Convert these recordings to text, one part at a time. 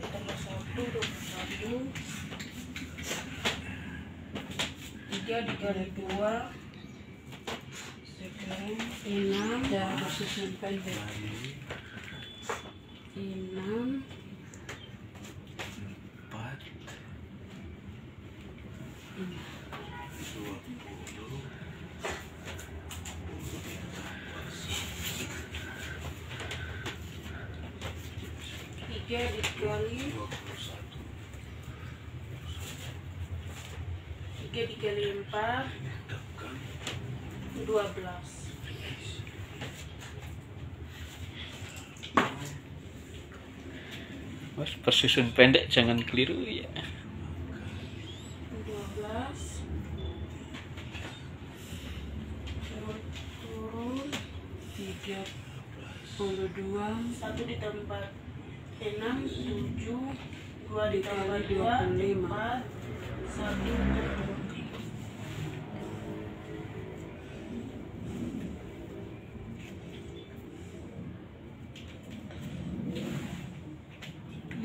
tambah 1, 21. 3 dikali 2 6 dan bersusun pendek. 6 4 3 dikali 4 12. Mas, persusun pendek jangan keliru ya. 12 turun 32 1 ditambah 6 7 2 ditambah 2 25. 4 1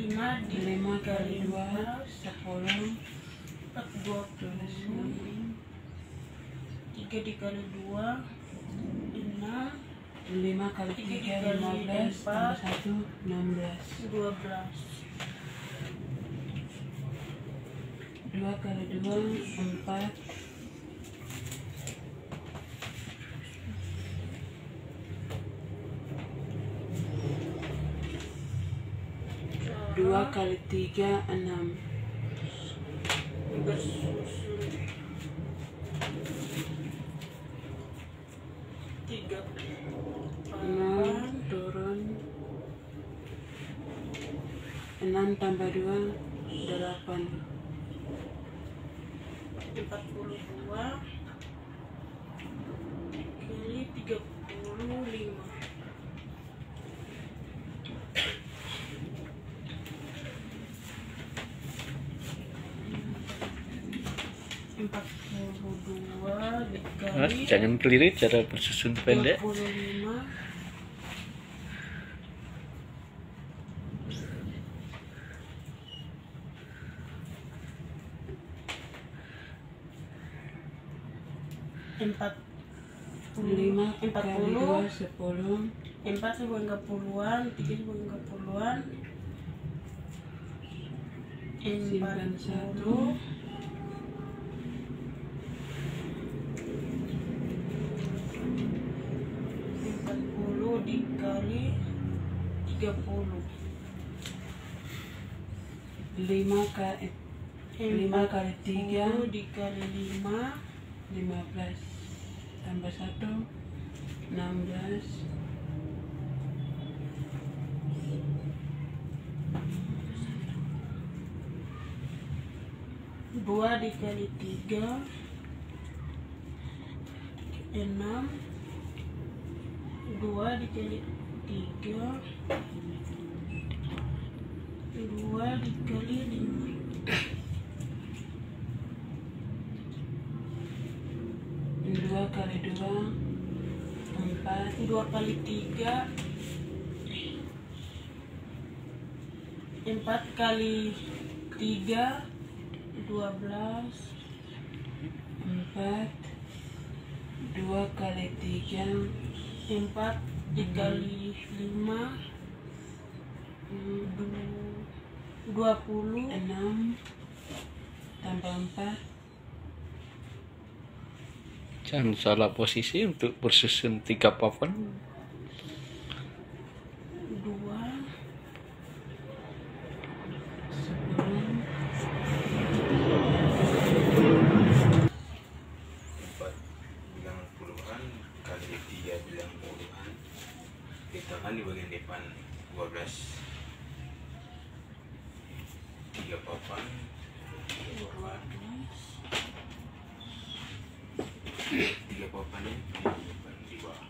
5 kali 2 10 20. 3 dikali 2 6 5 kali 3 15 tambah 1 16. 12. 2 kali 2 4 2 kali 3 6. Bersusun 3 6 turun 6 tambah 2 8. 42 kali 35. 42 Mas, dikali jangan keliru cara bersusun pendek. 25. 5 kali 2 10. 4 sebuah ke puluhan, 3 sebuah ke puluhan, Simpan 1. 40 dikali 30. 5 kali 3 dikali 5 15 tambah 1 16. 2 dikali 3 6. 2 dikali 3 2 dikali 5. 2 kali 2 4. 2 kali 3 4 kali 3 12. 4 2 kali 3 4 dikali 5 20. 6 tambah 4. Jangan salah posisi untuk bersusun 3 papan. 2 bilang puluhan kali 3 bilang puluhan, hitungan di bagian depan 12. 3 papan 3 papannya di bawah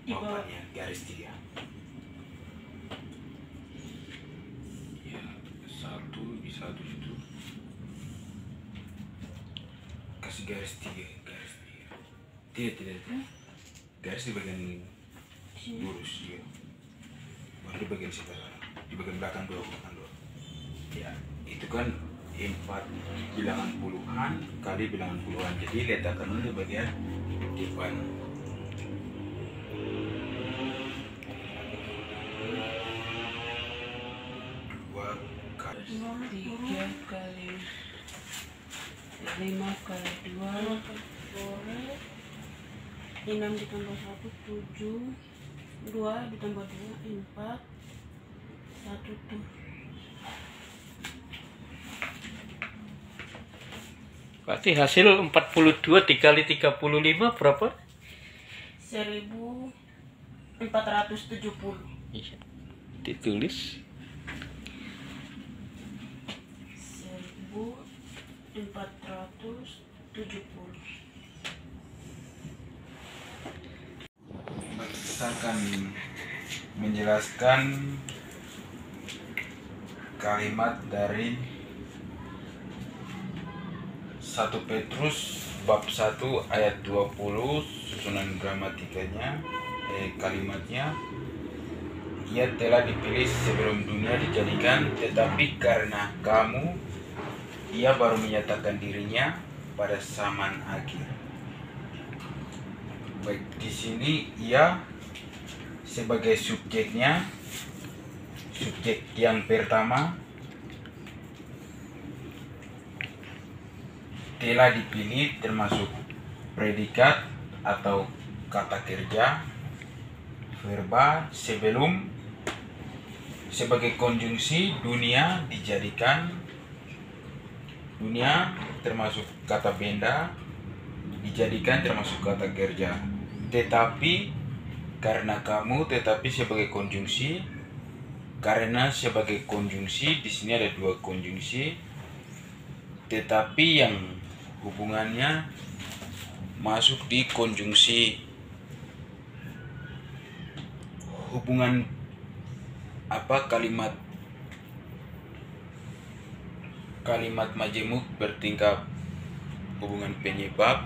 papannya garis 3 ya, 1 bisa di situ, kasih garis 3 tidak garis di bagian ini lurus ya. Baru di bagian sebelah, di bagian belakang dua. Ya, itu kan 4 bilangan puluhan kali bilangan puluhan. Jadi letakkan dulu di bagian depan. Dua kali 3 kali 5 kali 2 boleh 6 ditambah 1 7 2 ditambah 2 4 1 tuh. Berarti hasil 42 dikali 35 berapa? 1470. Iya. Ditulis 1470. Kita akan menjelaskan kalimat dari 1 Petrus bab 1 ayat 20 susunan gramatikanya, kalimatnya, ia telah dipilih sebelum dunia dijadikan, tetapi karena kamu ia baru menyatakan dirinya pada zaman akhir. Baik, di sini ia sebagai subjeknya, subjek yang pertama telah dipilih termasuk predikat atau kata kerja, verba sebelum, sebagai konjungsi dunia dijadikan, dunia termasuk kata benda, dijadikan termasuk kata kerja. Tetapi karena kamu, tetapi sebagai konjungsi, karena sebagai konjungsi, di sini ada 2 konjungsi, tetapi yang hubungannya masuk di konjungsi, hubungan kalimat majemuk bertingkap hubungan penyebab,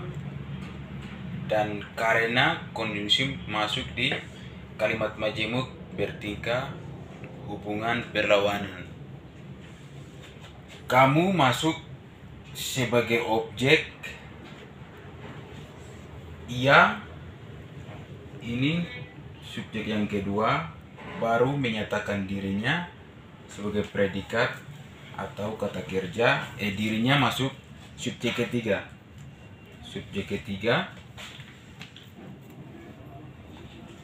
dan karena konjungsi masuk di kalimat majemuk bertingkah hubungan berlawanan. Kamu masuk sebagai objek, ia ini subjek yang kedua baru menyatakan dirinya sebagai predikat atau kata kerja, dirinya masuk subjek ketiga. Subjek ketiga,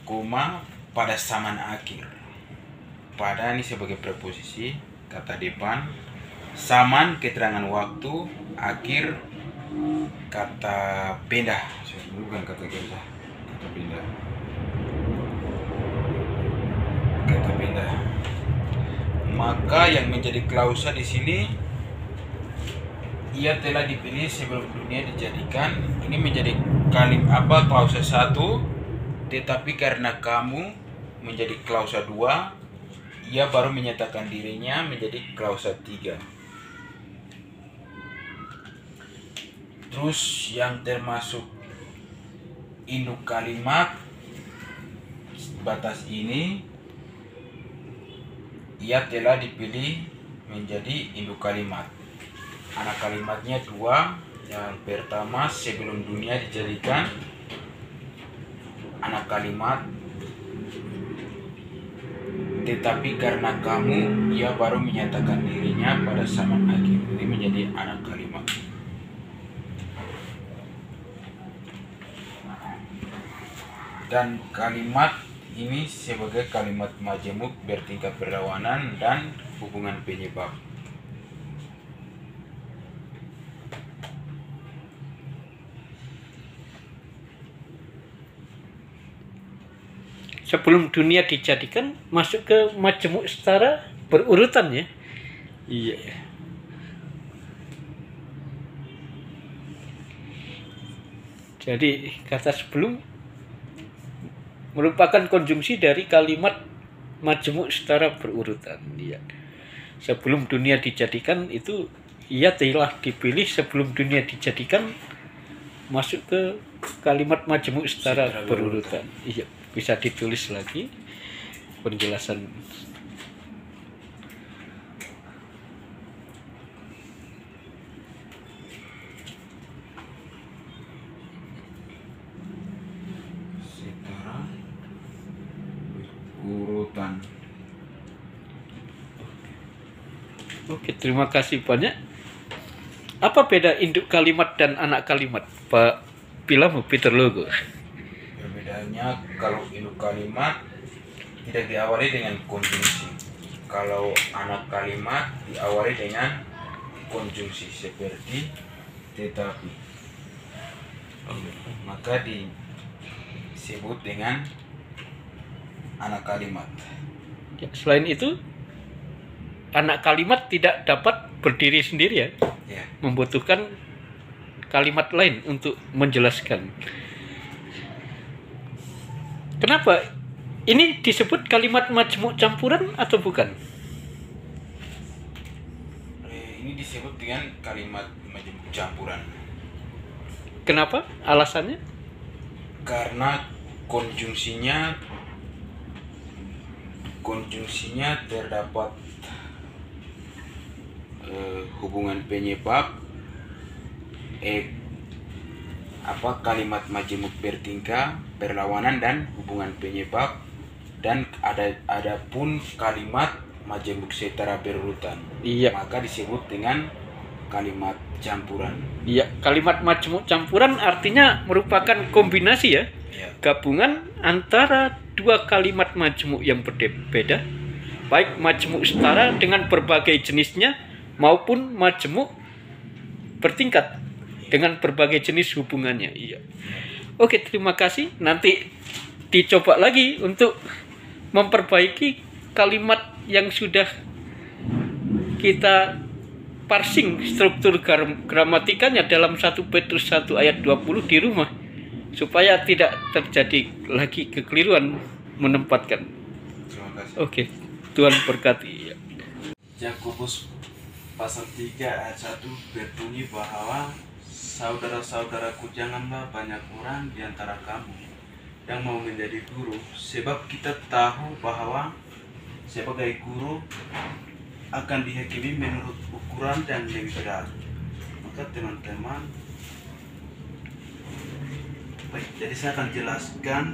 koma pada zaman akhir. Pada ini sebagai preposisi, kata depan, zaman keterangan waktu, akhir kata benda. Bukan kata kerja, kata benda. Kata benda. Maka yang menjadi klausa di sini, ia telah dipilih sebelum dunia dijadikan. Ini menjadi klausa 1, tetapi karena kamu menjadi klausa 2, ia baru menyatakan dirinya menjadi klausa 3. Terus yang termasuk induk kalimat batas ini, ia telah dipilih menjadi induk kalimat. Anak kalimatnya 2. Yang pertama sebelum dunia dijadikan, anak kalimat, tetapi karena kamu ia baru menyatakan dirinya pada zaman akhir. Ini menjadi anak kalimat. Dan kalimat ini sebagai kalimat majemuk bertingkat berlawanan dan hubungan penyebab. Sebelum dunia dijadikan masuk ke majemuk secara berurutan ya. Iya. Jadi kata sebelum merupakan konjungsi dari kalimat majemuk secara berurutan. Iya. Sebelum dunia dijadikan itu ia telah dipilih sebelum dunia dijadikan masuk ke kalimat majemuk secara berurutan. Iya. bisa ditulis lagi penjelasan. Setara berurutan. Oke, terima kasih banyak. Apa beda induk kalimat dan anak kalimat, Pak Pilamu Peter Logo? Perbedaannya, kalau induk kalimat tidak diawali dengan konjungsi. Kalau anak kalimat diawali dengan konjungsi seperti tetapi. Maka disebut dengan anak kalimat. Ya, selain itu, anak kalimat tidak dapat berdiri sendiri ya, Ya. membutuhkan kalimat lain untuk menjelaskan. Kenapa ini disebut kalimat majmuk campuran atau bukan? Ini disebut dengan kalimat majmuk campuran. Kenapa? Alasannya? Karena konjungsinya terdapat hubungan penyebab kalimat majemuk bertingkah, perlawanan dan hubungan penyebab, dan ada pun kalimat majemuk setara berurutan. Iya. Maka disebut dengan kalimat campuran. Iya, kalimat majmuk campuran artinya merupakan kombinasi ya, Ya. gabungan antara dua kalimat majmuk yang berbeda, baik majmuk setara dengan berbagai jenisnya maupun majmuk bertingkat dengan berbagai jenis hubungannya. Iya. Oke, terima kasih. Nanti dicoba lagi untuk memperbaiki kalimat yang sudah kita parsing struktur gramatikanya dalam 1 Petrus 1 ayat 20 di rumah, supaya tidak terjadi lagi kekeliruan menempatkan. Terima kasih. Oke, Tuhan berkati. Yakobus pasal 3 ayat 1 berbunyi bahwa saudara-saudaraku, janganlah banyak orang di antara kamu yang mau menjadi guru, sebab kita tahu bahwa sebagai guru akan dihakimi menurut ukuran dan lebih berat. Maka teman-teman, baik, jadi saya akan jelaskan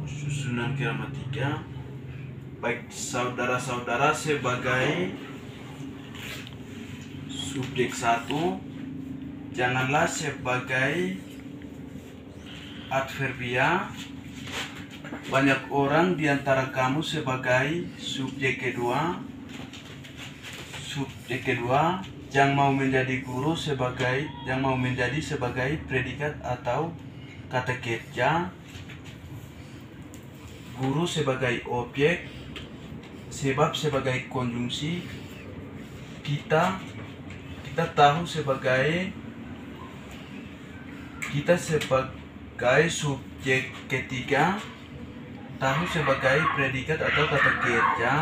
susunan gramatika. Baik, saudara-saudara sebagai subjek 1, janganlah sebagai adverbia. Banyak orang di antara kamu sebagai subjek kedua. Subjek kedua, yang mau menjadi guru yang mau menjadi sebagai predikat atau kata kerja. Guru sebagai objek, sebab sebagai konjungsi. Kita tahu sebagai subjek ketiga, tahu sebagai predikat atau kata kerja.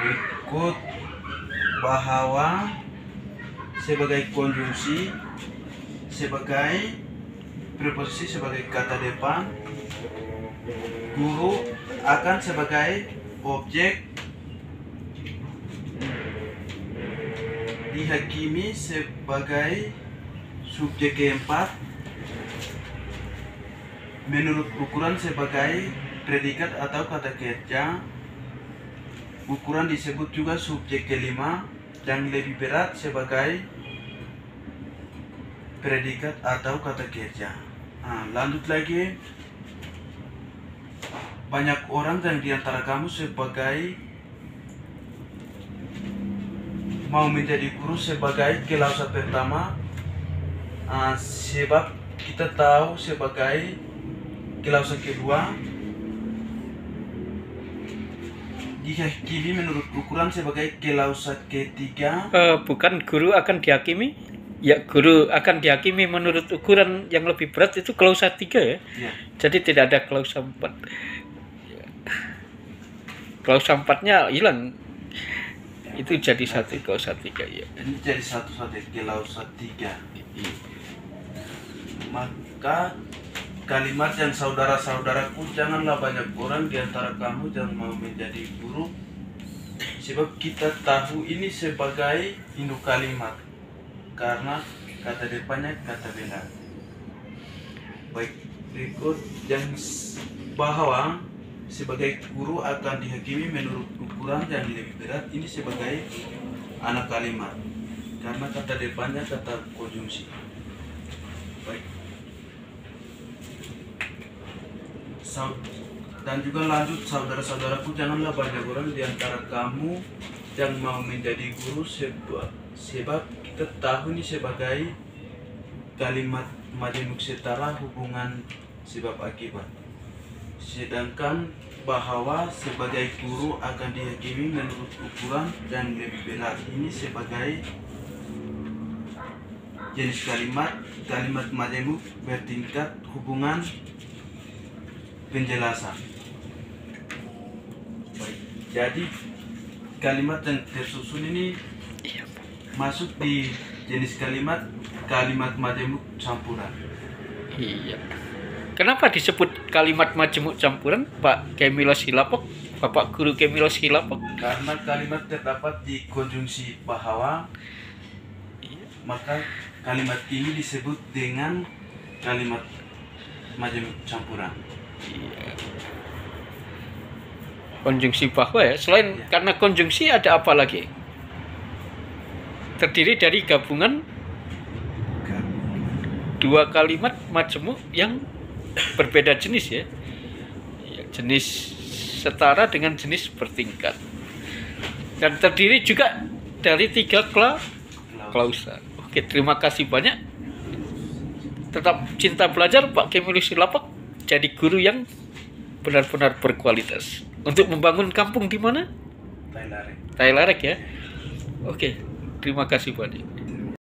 Berikut bahwa sebagai konjungsi, sebagai preposisi, sebagai kata depan. Guru akan sebagai objek, dihakimi sebagai subjek keempat, menurut ukuran sebagai predikat atau kata kerja. Ukuran disebut juga subjek kelima, dan lebih berat sebagai predikat atau kata kerja. Lanjut lagi. Banyak orang dan di antara kamu sebagai mau menjadi guru sebagai kelausa pertama, sebab kita tahu sebagai kelausa kedua. Dihakimi menurut ukuran sebagai kelausa ketiga. Bukan guru akan dihakimi? Ya, guru akan dihakimi menurut ukuran yang lebih berat, itu klausa 3 ya? Ya. Jadi tidak ada klausa 4. Klausa 4-nya hilang. Itu jadi 1 klausa 3 ya. Ini jadi satu kelausa 3. Maka kalimat yang saudara-saudaraku, janganlah banyak orang di antara kamu yang mau menjadi guru, sebab kita tahu ini sebagai induk kalimat, karena kata depannya kata bela. Baik, berikut yang bahwa sebagai guru akan dihakimi menurut ukuran yang lebih berat, ini sebagai anak kalimat, karena kata depannya kata konjungsi. Baik. Dan juga lanjut, saudara-saudaraku, janganlah banyak orang di antara kamu yang mau menjadi guru, sebab kita tahu ini sebagai kalimat majemuk setara hubungan sebab akibat. Sedangkan bahwa sebagai guru akan dihakimi menurut ukuran yang lebih berat, ini sebagai jenis kalimat majemuk bertingkat hubungan penjelasan. Baik, jadi kalimat yang tersusun ini masuk di jenis kalimat majemuk campuran. Iya. Kenapa disebut kalimat majemuk campuran, Pak Kemilos Hilapok, Bapak Guru Kemilos Hilapok? Karena kalimat terdapat di konjungsi bahwa, maka kalimat ini disebut dengan kalimat majemuk campuran. Iya. Konjungsi bahwa ya. Selain karena konjungsi ada apa lagi? Terdiri dari gabungan dua kalimat majemuk yang berbeda jenis ya. Jenis setara dengan jenis bertingkat. Dan terdiri juga dari 3 klausa. Oke, terima kasih banyak. Tetap cinta belajar, Pak Kemilos Hilapok. Jadi guru yang benar-benar berkualitas untuk membangun kampung di mana? Tailarek. Tailarek ya. Oke, terima kasih banyak.